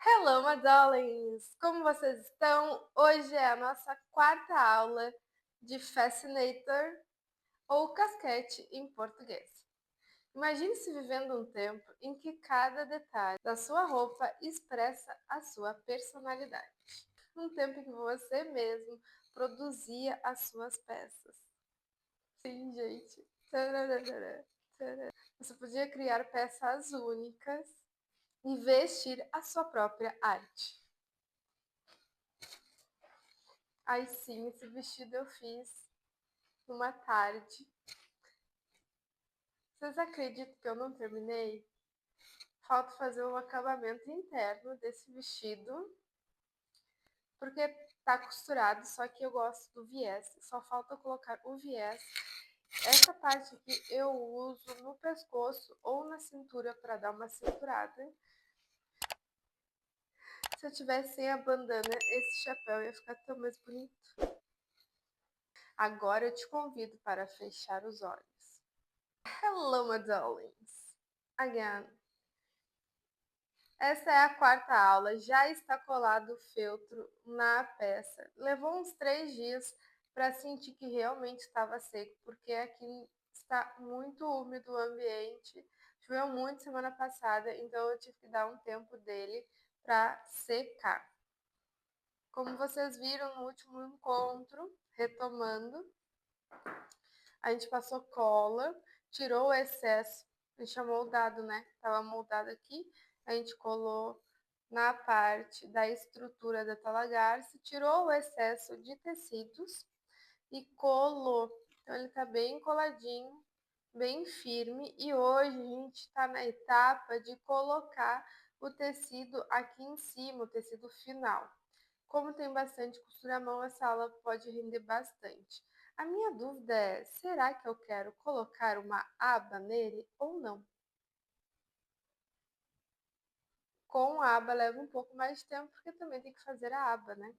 Hello, my darlings! Como vocês estão? Hoje é a nossa quarta aula de Fascinator ou casquete em português. Imagine-se vivendo um tempo em que cada detalhe da sua roupa expressa a sua personalidade. Um tempo em que você mesmo produzia as suas peças. Sim, gente. Tararara, tararara. Você podia criar peças únicas e vestir a sua própria arte. Aí sim, esse vestido eu fiz numa tarde. Vocês acreditam que eu não terminei? Falta fazer um acabamento interno desse vestido, porque tá costurado, só que eu gosto do viés. Só falta colocar o viés. Essa parte aqui eu uso no pescoço ou na cintura para dar uma cinturada. Se eu tivesse sem a bandana, esse chapéu ia ficar tão mais bonito. Agora eu te convido para fechar os olhos. Hello, my darlings. Again. Essa é a quarta aula. Já está colado o feltro na peça. Levou uns 3 dias para sentir que realmente estava seco, porque aqui está muito úmido o ambiente. Choveu muito semana passada, então eu tive que dar um tempo dele para secar. Como vocês viram no último encontro, retomando, a gente passou cola, tirou o excesso, a gente tinha moldado, né? Tava moldado aqui, a gente colou na parte da estrutura da talagarce, tirou o excesso de tecidos e colou. Então ele tá bem coladinho, bem firme, e hoje a gente está na etapa de colocar o tecido aqui em cima, o tecido final. Como tem bastante costura à mão, essa aula pode render bastante. A minha dúvida é, será que eu quero colocar uma aba nele ou não? Com a aba leva um pouco mais de tempo, porque também tem que fazer a aba, né?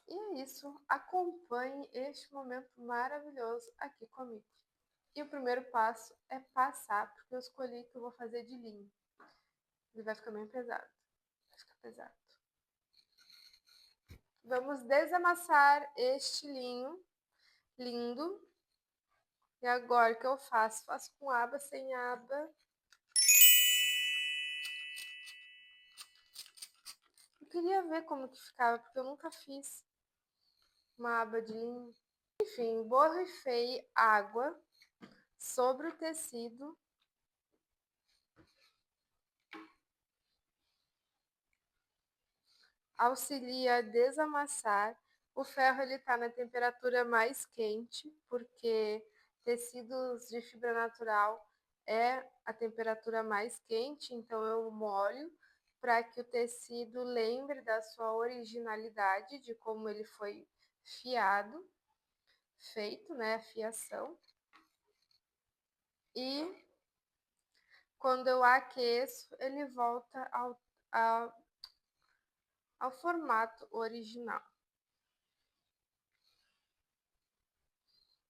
E é isso, acompanhe este momento maravilhoso aqui comigo. E o primeiro passo é passar, porque eu escolhi que eu vou fazer de linho. Ele vai ficar bem pesado, vai ficar pesado. Vamos desamassar este linho lindo. E agora o que eu faço? Faço com aba, sem aba. Eu queria ver como que ficava, porque eu nunca fiz uma aba de linho. Enfim, borrifei água sobre o tecido. Auxilia a desamassar. O ferro ele tá na temperatura mais quente, porque tecidos de fibra natural é a temperatura mais quente, então eu molho para que o tecido lembre da sua originalidade, de como ele foi fiado, feito, né, a fiação. E quando eu aqueço, ele volta ao formato original.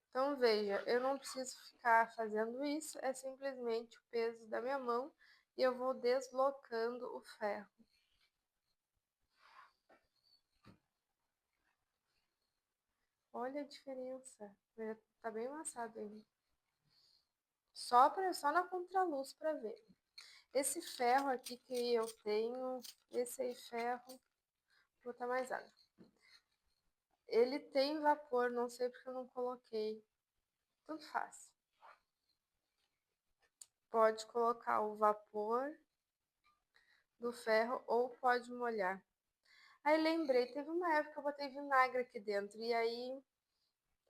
Então veja, eu não preciso ficar fazendo isso, é simplesmente o peso da minha mão e eu vou deslocando o ferro. Olha a diferença, tá bem amassado ainda. Só na contraluz para ver. Esse ferro aqui que eu tenho, esse aí ferro, vou botar mais água. Ele tem vapor, não sei porque eu não coloquei. Tanto faz. Pode colocar o vapor do ferro ou pode molhar. Aí lembrei, teve uma época que eu botei vinagre aqui dentro e aí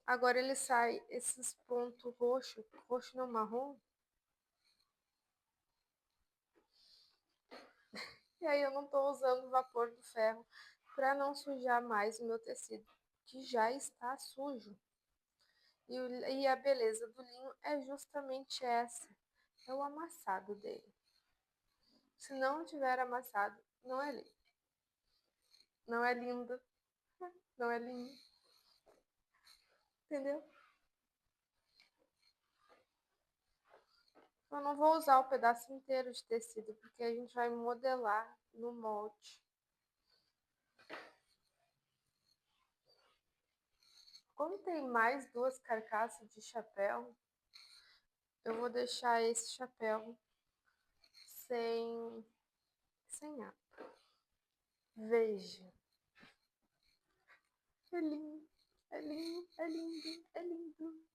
agora ele sai esses pontos roxo, roxo não, marrom. E aí eu não tô usando o vapor do ferro para não sujar mais o meu tecido, que já está sujo. E a beleza do linho é justamente essa, é o amassado dele. Se não tiver amassado, não é lindo. Não é lindo, não é lindo. Entendeu? Eu não vou usar o pedaço inteiro de tecido, porque a gente vai modelar no molde. Como tem mais duas carcaças de chapéu, eu vou deixar esse chapéu sem aba. Veja. É lindo, é lindo, é lindo, é lindo.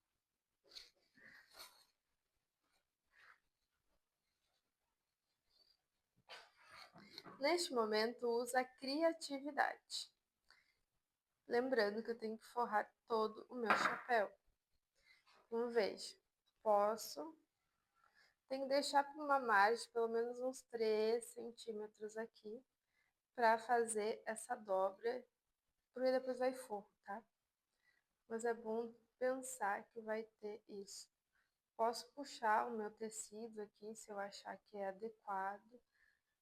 Neste momento, usa a criatividade. Lembrando que eu tenho que forrar todo o meu chapéu. Então, veja, tenho que deixar para uma margem, pelo menos uns 3 centímetros aqui, para fazer essa dobra, porque depois vai forro, tá? Mas é bom pensar que vai ter isso. Posso puxar o meu tecido aqui, se eu achar que é adequado,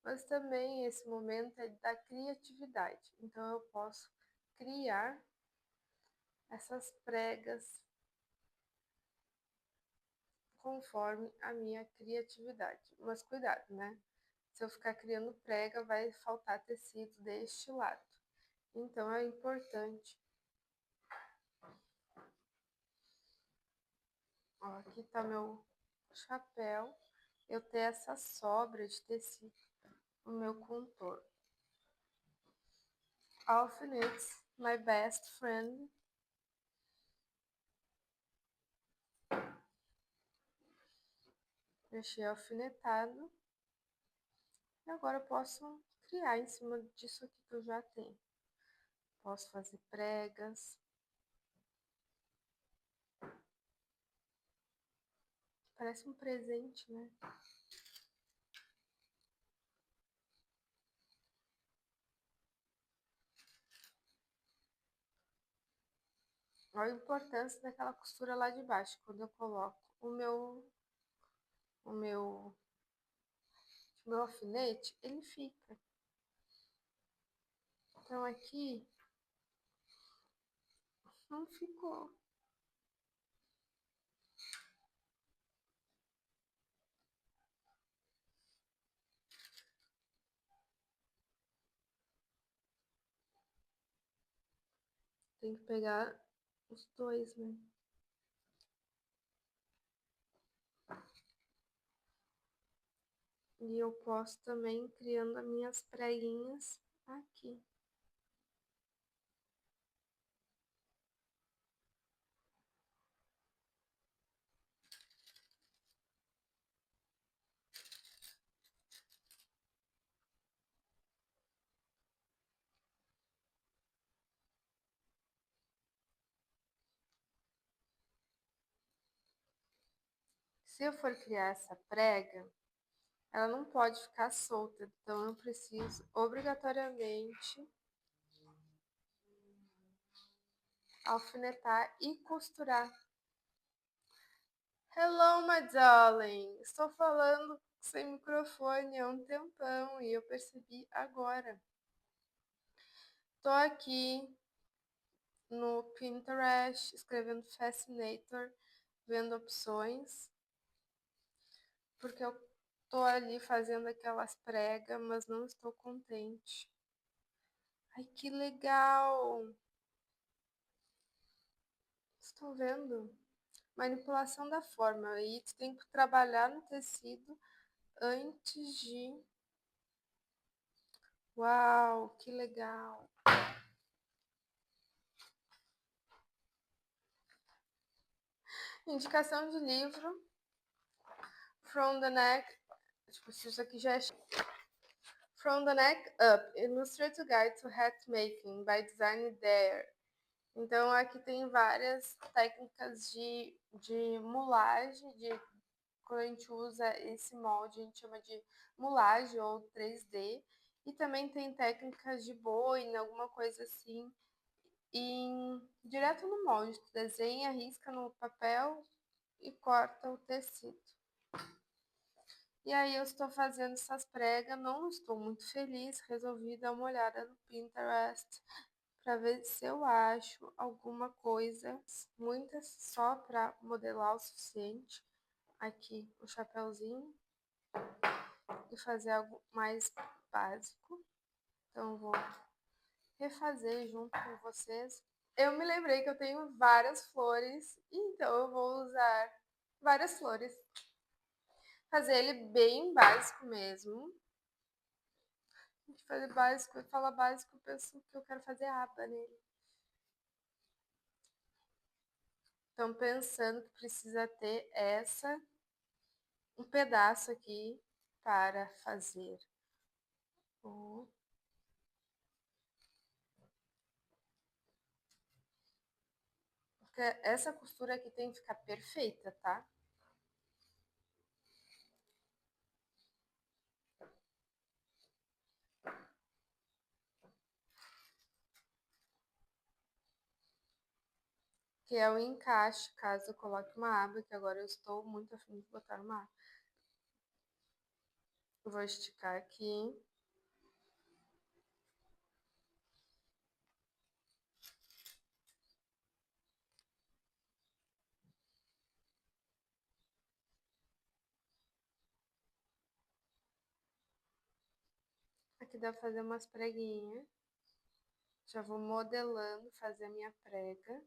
mas também esse momento é da criatividade. Então, eu posso criar essas pregas conforme a minha criatividade. Mas cuidado, né? Se eu ficar criando prega, vai faltar tecido deste lado. Então, é importante. Ó, aqui tá meu chapéu. Eu ter essa sobra de tecido no meu contorno. Alfinetes, my best friend. Deixei alfinetado. E agora eu posso criar em cima disso aqui que eu já tenho. Posso fazer pregas. Parece um presente, né? Olha a importância daquela costura lá de baixo, quando eu coloco o meu alfinete, ele fica. Então aqui não ficou. Tem que pegar os dois, né? E eu posso também criando as minhas preguinhas aqui. Se eu for criar essa prega, ela não pode ficar solta, então eu preciso obrigatoriamente alfinetar e costurar. Hello, my darling! Estou falando sem microfone há um tempão e eu percebi agora. Tô aqui no Pinterest escrevendo Fascinator, vendo opções, porque eu tô ali fazendo aquelas pregas, mas não estou contente. Ai, que legal! Estou vendo. Manipulação da forma. Aí tu tem que trabalhar no tecido antes de. Uau, que legal! Indicação de livro. From the neck. Tipo, isso aqui já é. From the neck up. Illustrated Guide to Hat Making by Design There. Então, aqui tem várias técnicas de mulagem, quando a gente usa esse molde, a gente chama de mulagem ou 3D. E também tem técnicas de boina, alguma coisa assim, direto no molde. Tu desenha, risca no papel e corta o tecido. E aí eu estou fazendo essas pregas, não estou muito feliz, resolvi dar uma olhada no Pinterest para ver se eu acho alguma coisa, muitas só para modelar o suficiente, aqui o chapéuzinho e fazer algo mais básico. Então, vou refazer junto com vocês. Eu me lembrei que eu tenho várias flores, então eu vou usar várias flores. Fazer ele bem básico mesmo. A gente fazer básico, fala básico, eu penso que eu quero fazer aba nele. Então, pensando que precisa ter um pedaço aqui para fazer o... Porque essa costura aqui tem que ficar perfeita, tá? Que é o encaixe, caso eu coloque uma aba, que agora eu estou muito afim de botar uma aba. Eu vou esticar aqui. Aqui dá pra fazer umas preguinhas. Já vou modelando, fazer a minha prega.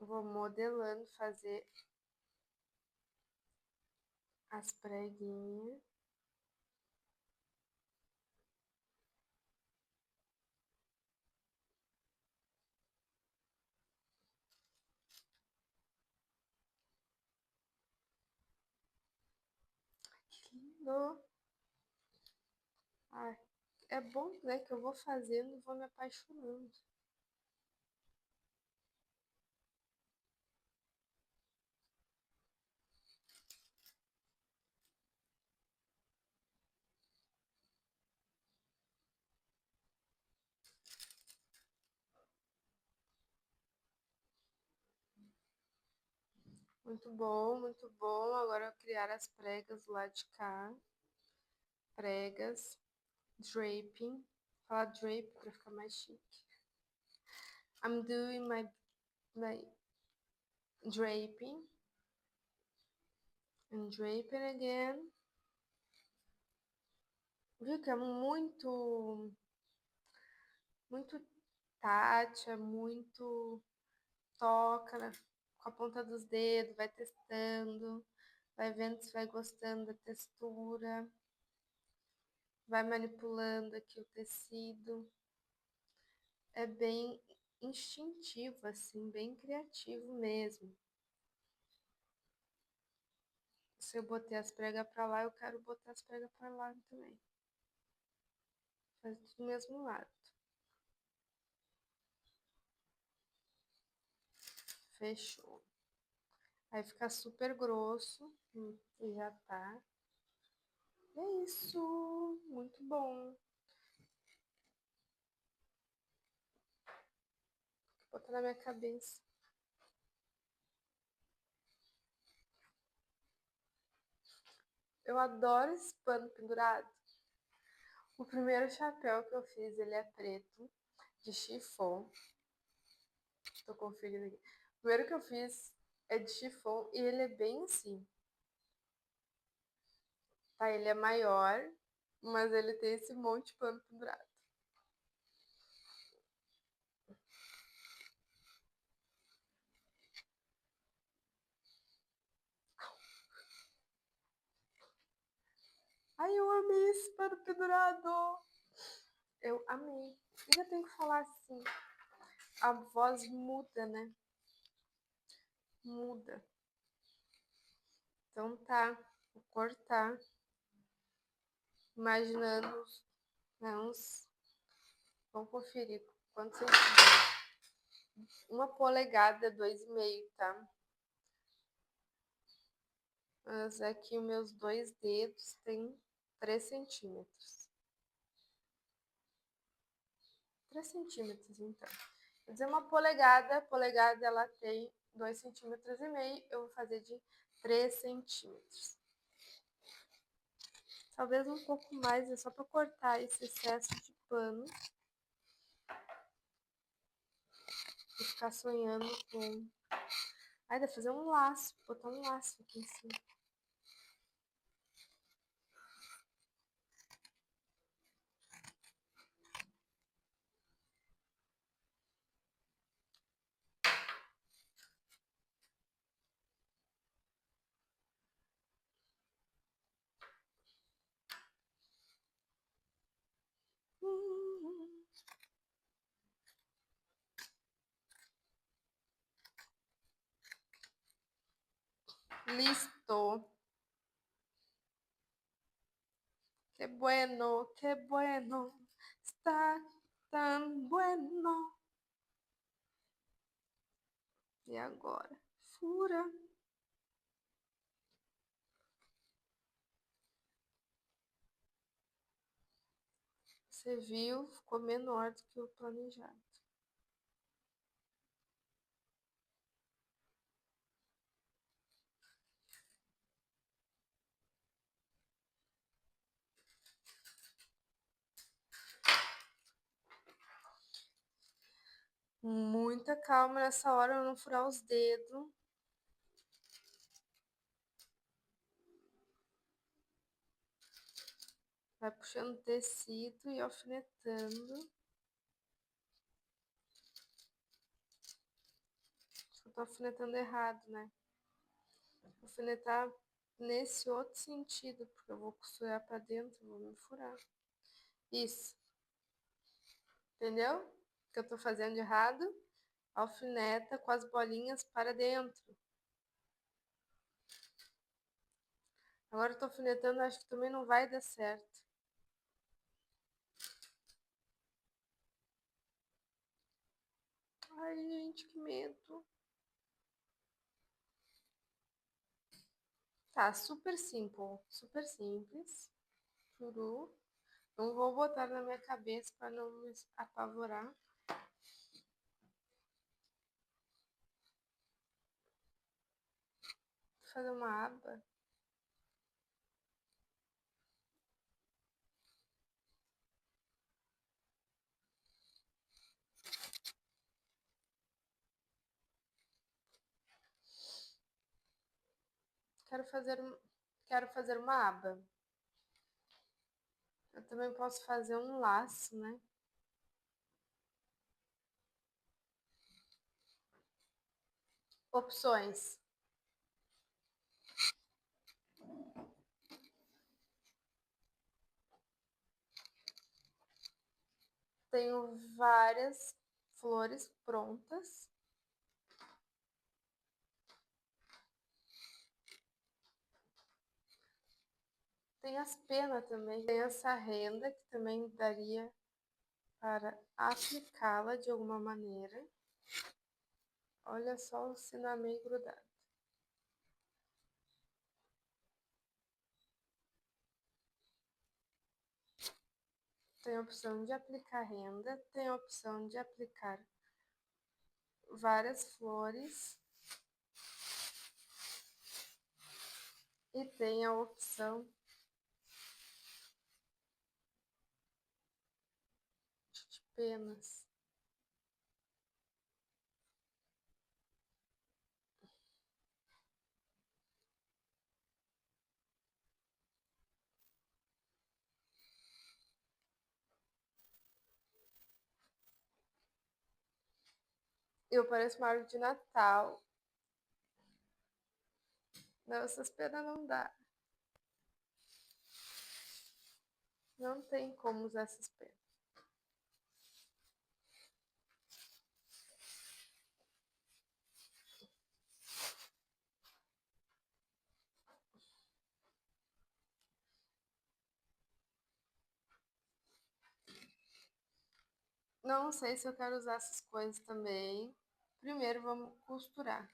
Vou modelando, fazer as preguinhas. Que lindo! Ai, é bom, né, que eu vou fazendo e vou me apaixonando. Muito bom, muito bom. Agora eu vou criar as pregas do lado de cá. Pregas, draping. Falar drape para ficar mais chique. I'm doing my draping. And draping again. Viu que é muito tátil, é muito toca com a ponta dos dedos, vai testando, vai vendo se vai gostando da textura, vai manipulando aqui o tecido. É bem instintivo, assim, bem criativo mesmo. Se eu botei as pregas pra lá, eu quero botar as pregas pra lá também. Faz tudo do mesmo lado. Fechou. Aí fica super grosso, e já tá. É isso, muito bom. Vou botar na minha cabeça. Eu adoro esse pano pendurado. O primeiro chapéu que eu fiz, ele é preto, de chiffon. Tô conferindo aqui. O primeiro que eu fiz é de chiffon e ele é bem assim. Tá, ele é maior, mas ele tem esse monte de pano pendurado. Ai, eu amei esse pano pendurado! Eu amei. Ainda tenho que falar assim. A voz muda, né? Muda. Então tá, vou cortar. Imaginando, né, vamos conferir quantos centímetros. 1 polegada, 2,5, tá? Mas aqui os meus 2 dedos tem 3 centímetros. 3 centímetros, então. Quer dizer, 1 polegada, polegada ela tem 2,5 cm, eu vou fazer de 3 centímetros. Talvez um pouco mais, é só para cortar esse excesso de pano. E ficar sonhando com... Ai, dá pra fazer um laço, botar um laço aqui em cima. Listo. Que bueno, está tan bueno. E agora? Fura. Você viu? Ficou menor do que o planejado. Muita calma nessa hora, não furar os dedos. Vai puxando tecido e alfinetando. Só tô alfinetando errado, né? Alfinetar nesse outro sentido, porque eu vou costurar pra dentro, vou me furar. Isso. Entendeu? O que eu tô fazendo de errado? Alfineta com as bolinhas para dentro. Agora eu tô alfinetando, acho que também não vai dar certo. Ai, gente, que medo. Tá, super simples. Super simples. Churu. Não vou botar na minha cabeça para não me apavorar. Vou fazer uma aba. Quero fazer, quero fazer uma aba. Eu também posso fazer um laço, né? Opções. Tenho várias flores prontas. Tem as penas também. Tem essa renda que também daria para aplicá-la de alguma maneira. Olha só o sinal meio grudado. Tem a opção de aplicar renda, tem a opção de aplicar várias flores e tem a opção de penas. Eu pareço uma árvore de Natal. Não, essas penas não dá. Não tem como usar essas penas. Não sei se eu quero usar essas coisas também. Primeiro vamos costurar.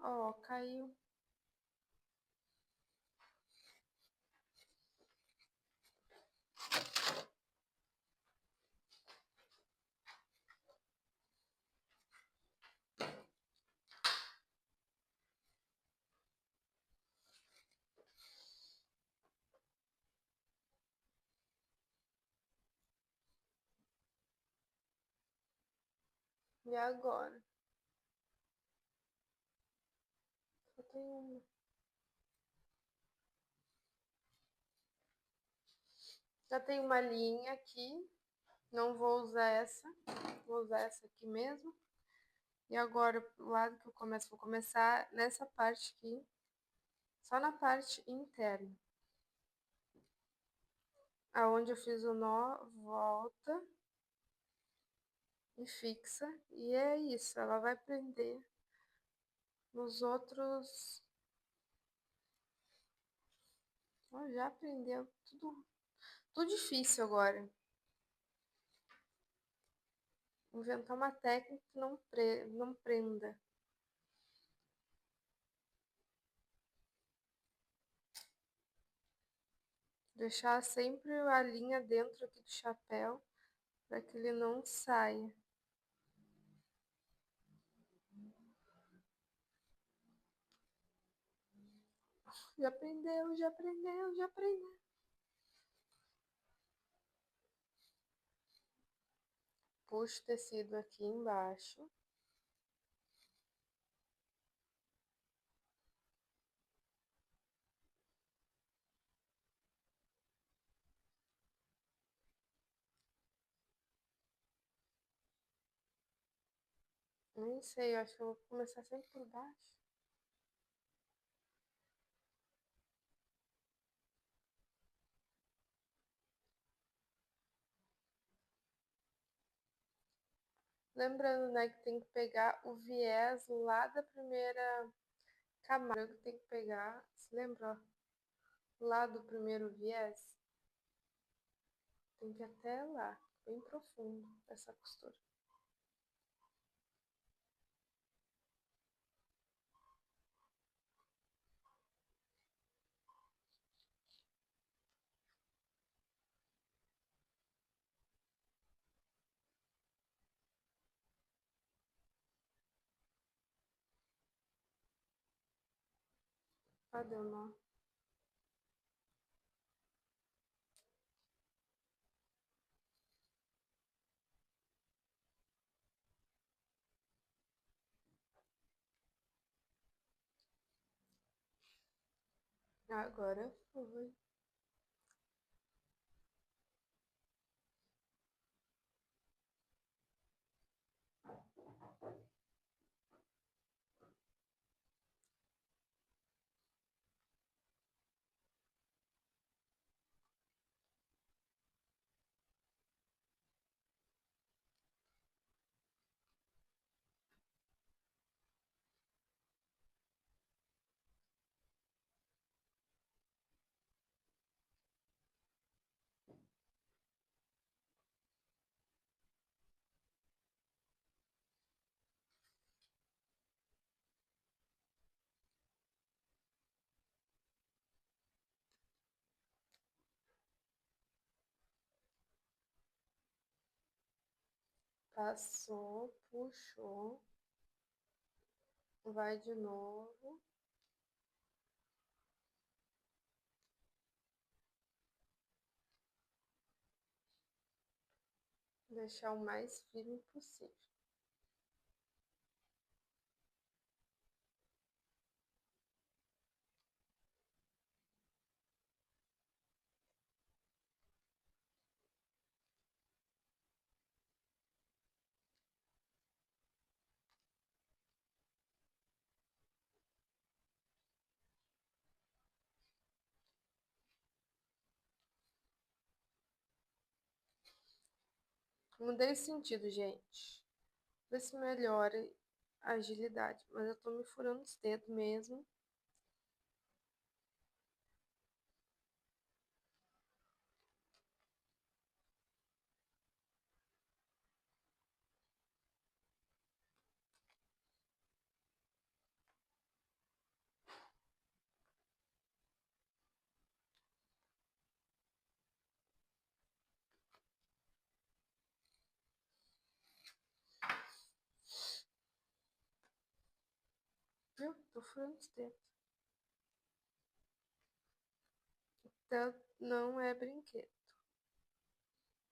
Ó, caiu. E agora? Só tem uma. Já tem uma linha aqui. Não vou usar essa. Vou usar essa aqui mesmo. E agora, pro lado que eu começo, vou começar nessa parte aqui. Só na parte interna. Aonde eu fiz o nó, volta e fixa. E é isso, ela vai prender nos outros. Ó, já aprendeu tudo difícil agora. Inventar uma técnica que não prenda. Deixar sempre a linha dentro aqui do chapéu para que ele não saia. Já aprendeu, já aprendeu, já aprendeu. Puxa o tecido aqui embaixo. Nem sei, eu acho que eu vou começar sempre por baixo. Lembrando, né, que tem que pegar o viés lá da primeira camada. Que tem que pegar, se lembra, ó, lá do primeiro viés. Tem que ir até lá, bem profundo, essa costura. Cadê o nó? Agora foi. Passou, puxou. Vai de novo. Deixar o mais firme possível. Mudei o sentido, gente. Ver se melhora a agilidade. Mas eu tô me furando os dedos mesmo. Viu? Tô furando os dedos. Então, não é brinquedo.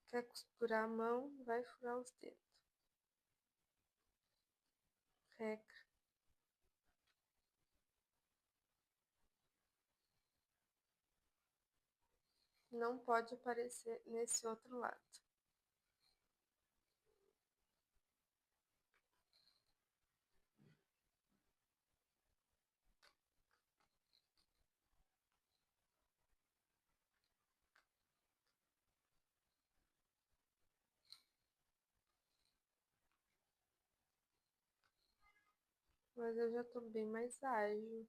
Quer costurar a mão, vai furar os dedos. regra. Não pode aparecer nesse outro lado. Mas eu já tô bem mais ágil.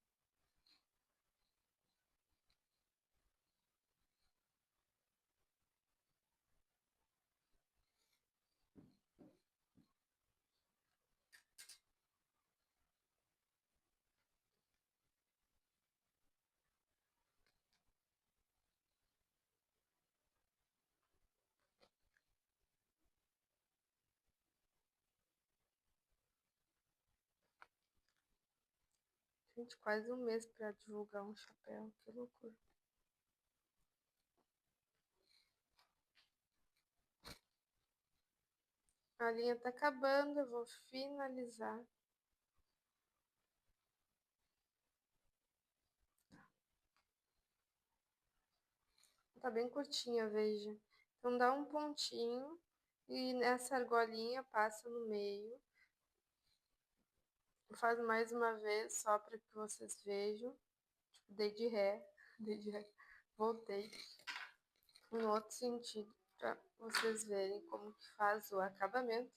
Gente, quase um mês pra divulgar um chapéu. Que loucura. A linha tá acabando, eu vou finalizar. Tá bem curtinha, veja. Então dá um pontinho e nessa argolinha passa no meio. Faz mais uma vez só para que vocês vejam. Tipo, dei de ré, dei de ré. Voltei no outro sentido para vocês verem como que faz o acabamento.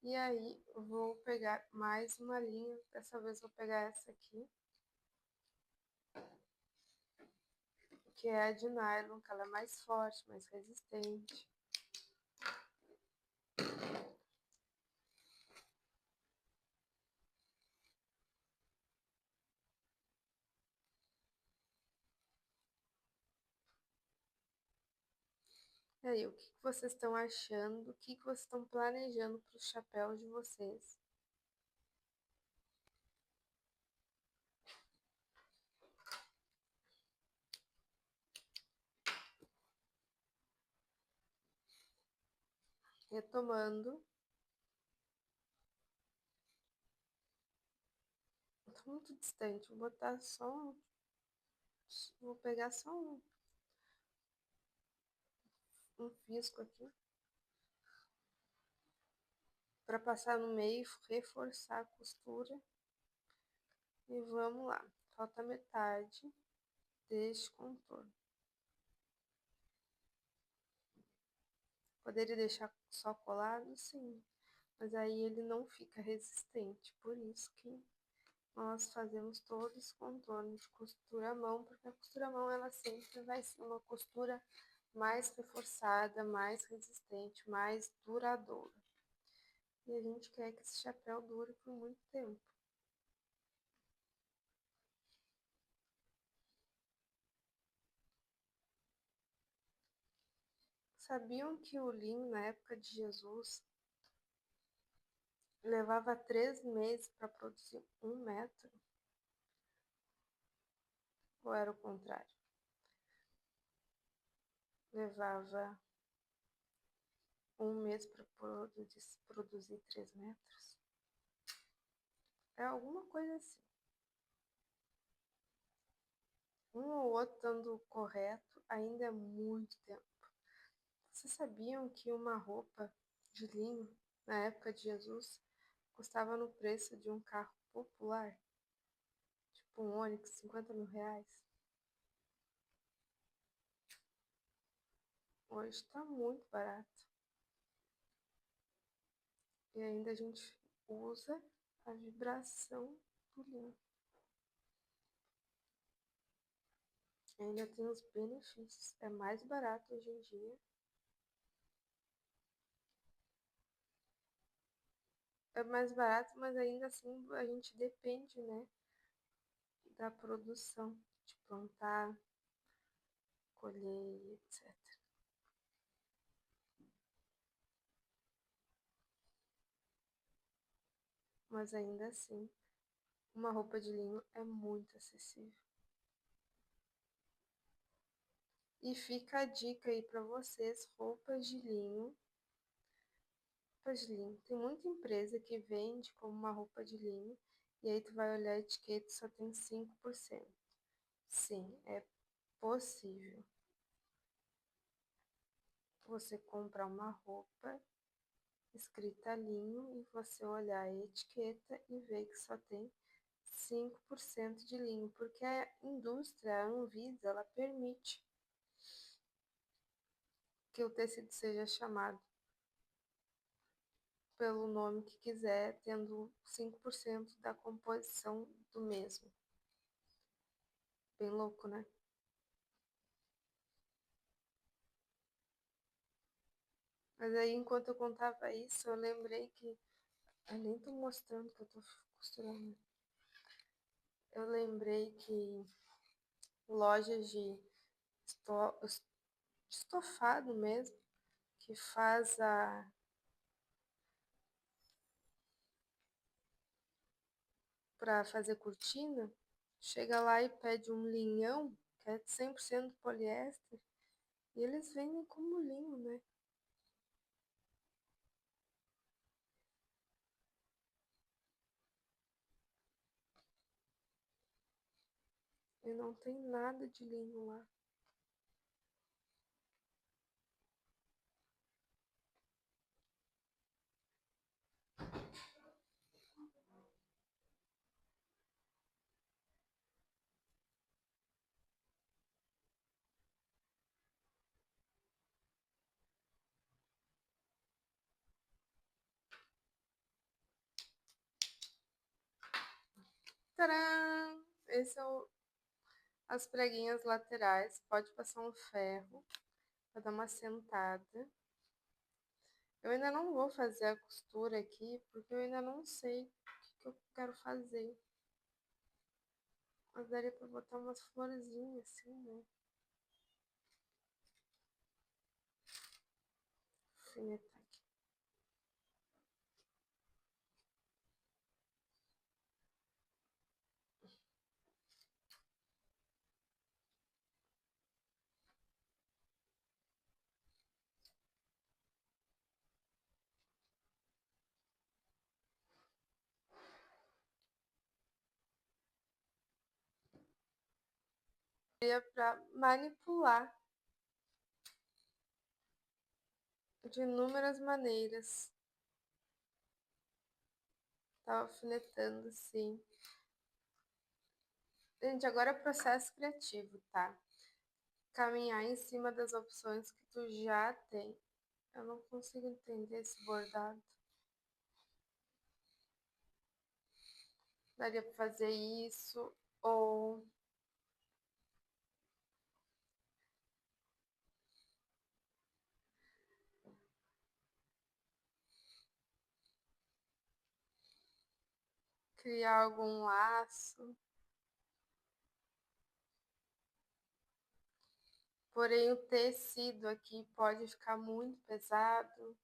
E aí eu vou pegar mais uma linha. Dessa vez vou pegar essa aqui, que é a de nylon, que ela é mais forte, mais resistente. E aí, o que vocês estão achando? O que vocês estão planejando para os chapéus de vocês? Retomando. Tá muito distante. Vou botar só vou pegar só um fisco aqui para passar no meio, reforçar a costura. E vamos lá. Falta metade deste contorno. Poderia deixar só colado? Sim. Mas aí ele não fica resistente. Por isso que nós fazemos todo esse contorno de costura à mão, porque a costura à mão ela sempre vai ser uma costura mais reforçada, mais resistente, mais duradoura. E a gente quer que esse chapéu dure por muito tempo. Sabiam que o linho, na época de Jesus, levava 3 meses para produzir 1 metro? Ou era o contrário? Levava 1 mês para produzir 3 metros? É alguma coisa assim. Um ou outro dando correto ainda é muito tempo. Vocês sabiam que uma roupa de linho, na época de Jesus, custava no preço de um carro popular? Tipo um Onix, 50 mil reais? Hoje está muito barato. E ainda a gente usa a vibração do linho. Ainda tem os benefícios. É mais barato hoje em dia. É mais barato, mas ainda assim a gente depende, né, da produção, de plantar, colher, etc. Mas ainda assim, uma roupa de linho é muito acessível. E fica a dica aí para vocês, roupas de linho roupa de linho. Tem muita empresa que vende como uma roupa de linho e aí tu vai olhar a etiqueta e só tem 5%. Sim, é possível você comprar uma roupa escrita linho e você olhar a etiqueta e ver que só tem 5% de linho, porque a indústria, a Anvisa, ela permite que o tecido seja chamado pelo nome que quiser, tendo 5% da composição do mesmo. Bem louco, né? Mas aí, enquanto eu contava isso, eu lembrei que. Eu nem tô mostrando que eu tô costurando. Eu lembrei que lojas de estofado mesmo, que faz para fazer cortina, chega lá e pede um linhão, que é 100% poliéster, e eles vendem como linho, né? E não tem nada de linho lá. Tcharam! Esse é as preguinhas laterais. Pode passar um ferro para dar uma sentada. Eu ainda não vou fazer a costura aqui, porque eu ainda não sei o que eu quero fazer. Mas daria pra botar umas florzinhas assim, né? Alfinetar aqui. Daria pra manipular de inúmeras maneiras. Tá alfinetando, sim. Gente, agora é processo criativo, tá? Caminhar em cima das opções que tu já tem. Eu não consigo entender esse bordado. Daria pra fazer isso, ou criar algum laço. Porém, o tecido aqui pode ficar muito pesado.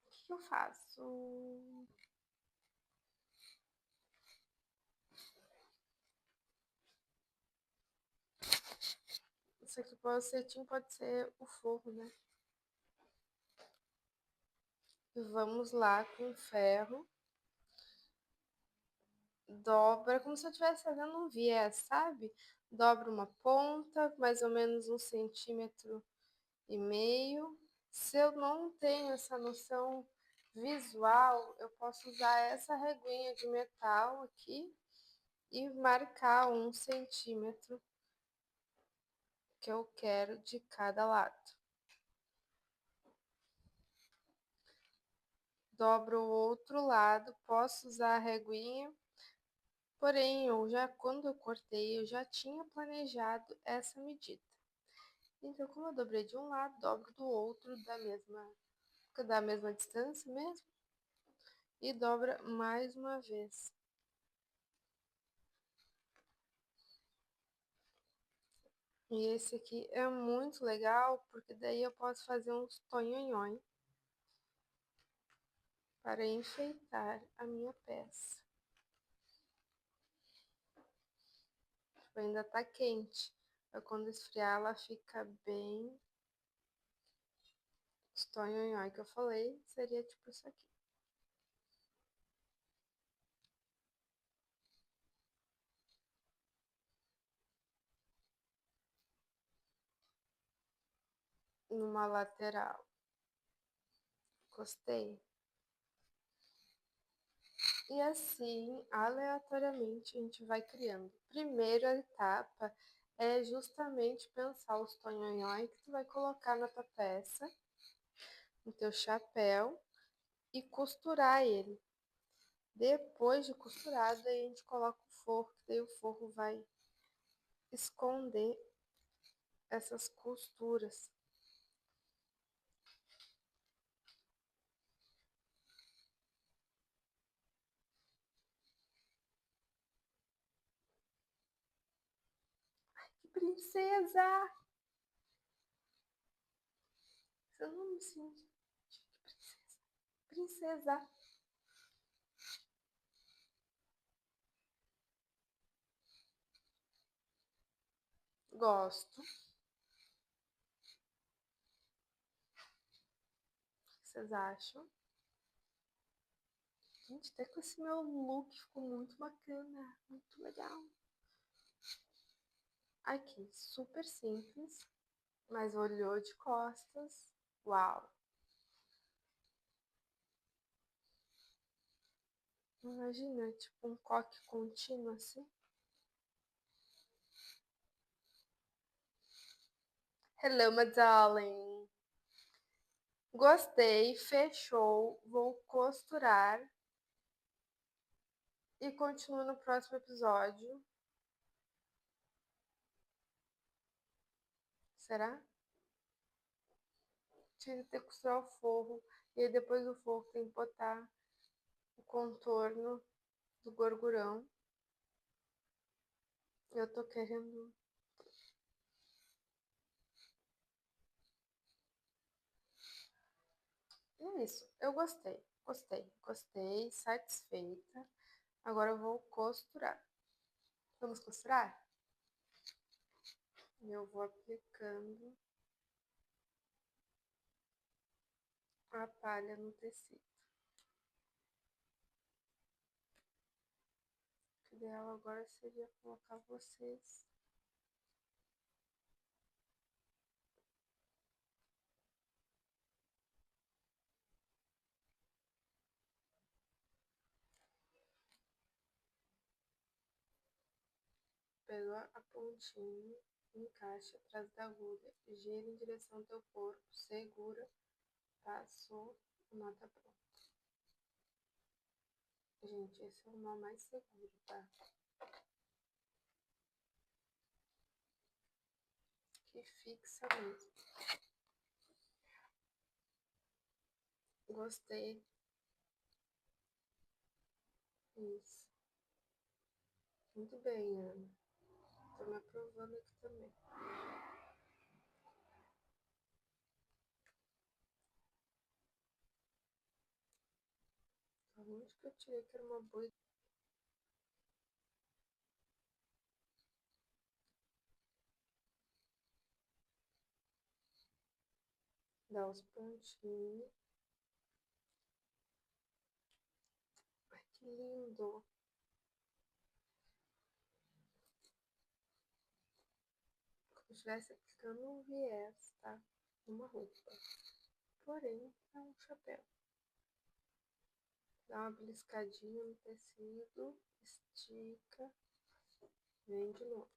O que eu faço? Isso aqui para o cetim pode ser o forro, né? E vamos lá com ferro. Dobra, como se eu estivesse fazendo um viés, sabe? Dobra uma ponta, mais ou menos 1,5 cm. Se eu não tenho essa noção visual, eu posso usar essa reguinha de metal aqui e marcar 1 cm que eu quero de cada lado. Dobro o outro lado, posso usar a reguinha, porém, quando eu cortei, eu já tinha planejado essa medida. Então, como eu dobrei de um lado, dobro do outro da mesma distância mesmo, e dobra mais uma vez. E esse aqui é muito legal, porque daí eu posso fazer uns tonhonhões para enfeitar a minha peça. Ainda tá quente, Aí quando esfriar, ela fica bem estonhonhói que eu falei, seria tipo isso aqui. Numa lateral. Gostei. E assim, aleatoriamente, a gente vai criando. Primeira etapa é justamente pensar os tonhonhói que tu vai colocar na tua peça, no teu chapéu, e costurar ele. Depois de costurado, aí a gente coloca o forro, que daí o forro vai esconder essas costuras. Que princesa! Eu não me sinto. Que princesa! Princesa! Gosto. O que vocês acham? Gente, até com esse meu look ficou muito bacana, muito legal. Aqui, super simples, mas olhou de costas. Uau! Imagina, tipo um coque contínuo assim. Hello, my darling. Gostei, fechou. Vou costurar e continuo no próximo episódio. Será? Tinha que ter que costurar o forro. E aí depois do forro tem que botar o contorno do gorgurão. Eu tô querendo. E é isso. Eu gostei. Gostei. Gostei. Satisfeita. Agora eu vou costurar. Vamos costurar? Eu vou aplicando a palha no tecido. O ideal agora seria colocar vocês. Pega a pontinha, encaixa atrás da agulha, gira em direção ao teu corpo, segura, passou, o nó tá pronto. Gente, esse é o nó mais seguro, tá? Que fixa mesmo. Gostei. Isso. Muito bem, Ana. Tô me aprovando aqui também. Onde que eu tirei que era uma boa. Dar os pontinhos. Ai, que lindo. Como se estivesse aplicando um viés, tá? Uma roupa. Porém, é um chapéu. Dá uma beliscadinha no tecido, estica, vem de novo.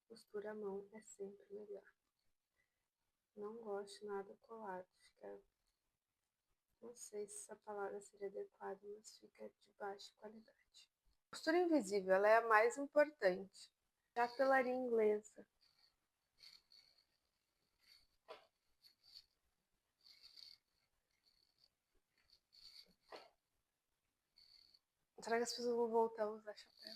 Costura a mão é sempre melhor. Não gosto nada colado, fica. Não sei se essa palavra seria adequada, mas fica de baixa qualidade. Costura invisível, ela é a mais importante. Chapelaria inglesa. Será que as pessoas vão voltar a usar chapéu?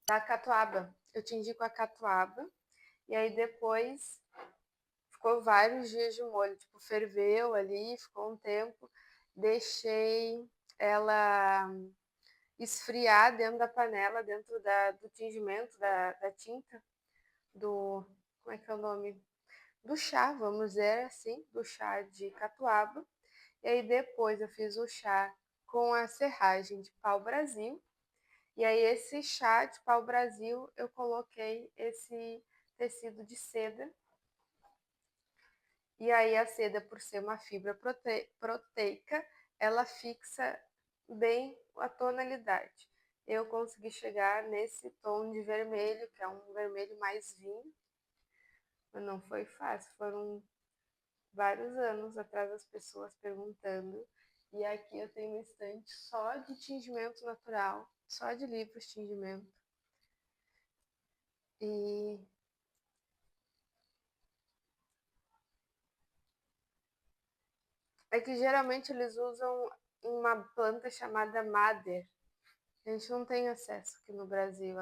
da catuaba. Eu tingi com a catuaba e aí depois ficou vários dias de molho, tipo, ferveu ali, ficou um tempo, deixei ela esfriar dentro da panela, dentro do tingimento, da tinta, do, como é que é o nome? Do chá, vamos dizer assim, do chá de catuaba. E aí depois eu fiz o chá com a serragem de pau-brasil. E aí esse chá de pau-brasil eu coloquei esse tecido de seda. E aí a seda, por ser uma fibra proteica, ela fixa bem a tonalidade. Eu consegui chegar nesse tom de vermelho, que é um vermelho mais vinho, mas não foi fácil, foram vários anos atrás as pessoas perguntando. E aqui eu tenho um estante só de tingimento natural, só de livros de tingimento. E é que geralmente eles usam uma planta chamada Madder. A gente não tem acesso aqui no Brasil.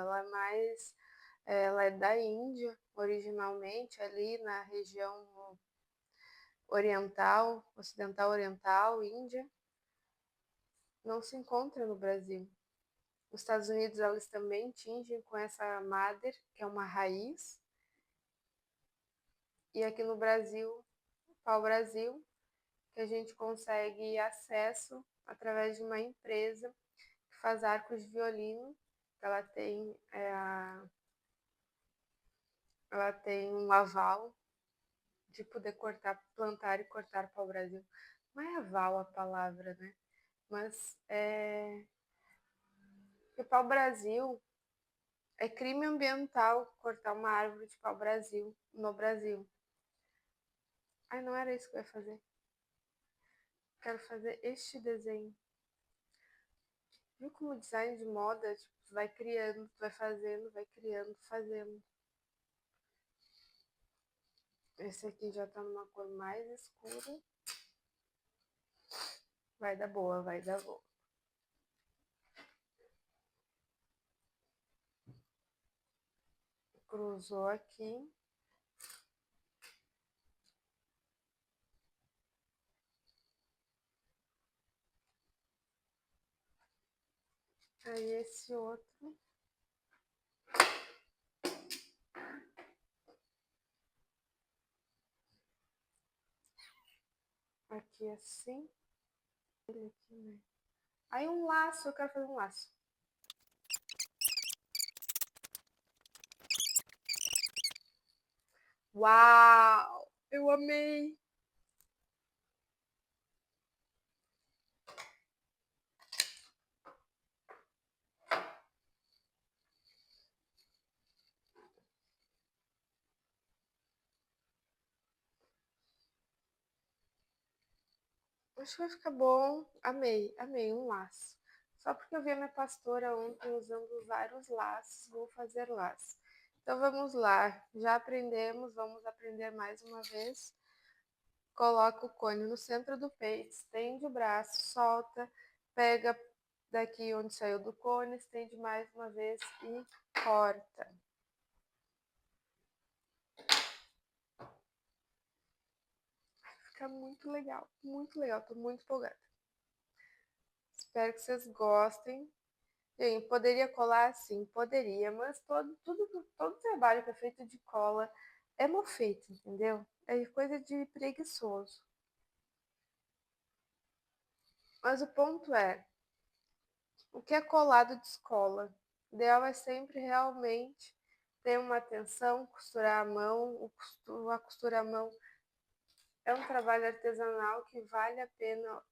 Ela é da Índia, originalmente, ali na região oriental, ocidental oriental, Índia. Não se encontra no Brasil. Nos Estados Unidos eles também tingem com essa Madder, que é uma raiz. E aqui no Brasil, pau-brasil, que a gente consegue acesso através de uma empresa que faz arcos de violino. Ela tem um aval de poder cortar, plantar e cortar pau-brasil. Não é aval a palavra, né? Mas o pau-brasil é crime ambiental cortar uma árvore de pau-brasil no Brasil. Ai, não era isso que eu ia fazer. Quero fazer este desenho. Viu como design de moda, tipo, tu vai criando, tu vai fazendo, vai criando, fazendo. Esse aqui já tá numa cor mais escura. Vai dar boa, vai dar boa. Cruzou aqui. Aí esse outro. Aqui assim. Ele aqui, né? Aí um laço, eu quero fazer um laço. Uau! Eu amei! Acho que vai ficar bom. Amei, amei um laço. Só porque eu vi a minha pastora ontem usando vários laços, vou fazer laço. Então vamos lá, já aprendemos, vamos aprender mais uma vez. Coloca o cone no centro do peito, estende o braço, solta, pega daqui onde saiu do cone, estende mais uma vez e corta. Fica muito legal, tô muito empolgada. Espero que vocês gostem. Sim, poderia colar? Sim, poderia, mas todo trabalho que é feito de cola é mal feito, entendeu? É coisa de preguiçoso. Mas o ponto é, o que é colado descola. O ideal é sempre realmente ter uma atenção, costurar a mão, a costura à mão é um trabalho artesanal que vale a pena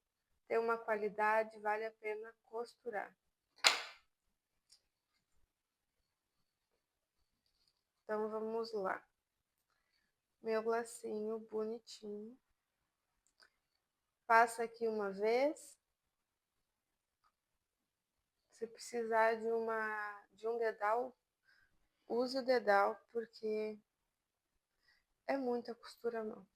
ter uma qualidade, vale a pena costurar. Então vamos lá. Meu lacinho bonitinho. Passa aqui uma vez. Se precisar de um dedal, use o dedal, porque é muita costura à mão.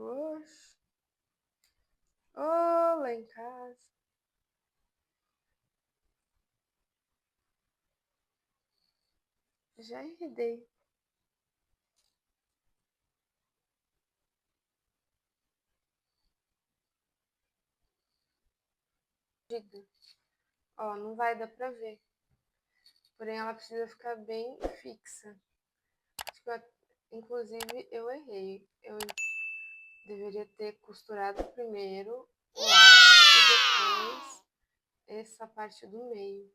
Oxe. Oh, lá em casa. Já enredei. Diga. Ó, não vai dar pra ver. Porém, ela precisa ficar bem fixa. Acho que inclusive, eu errei. Eu deveria ter costurado primeiro o laço e depois essa parte do meio.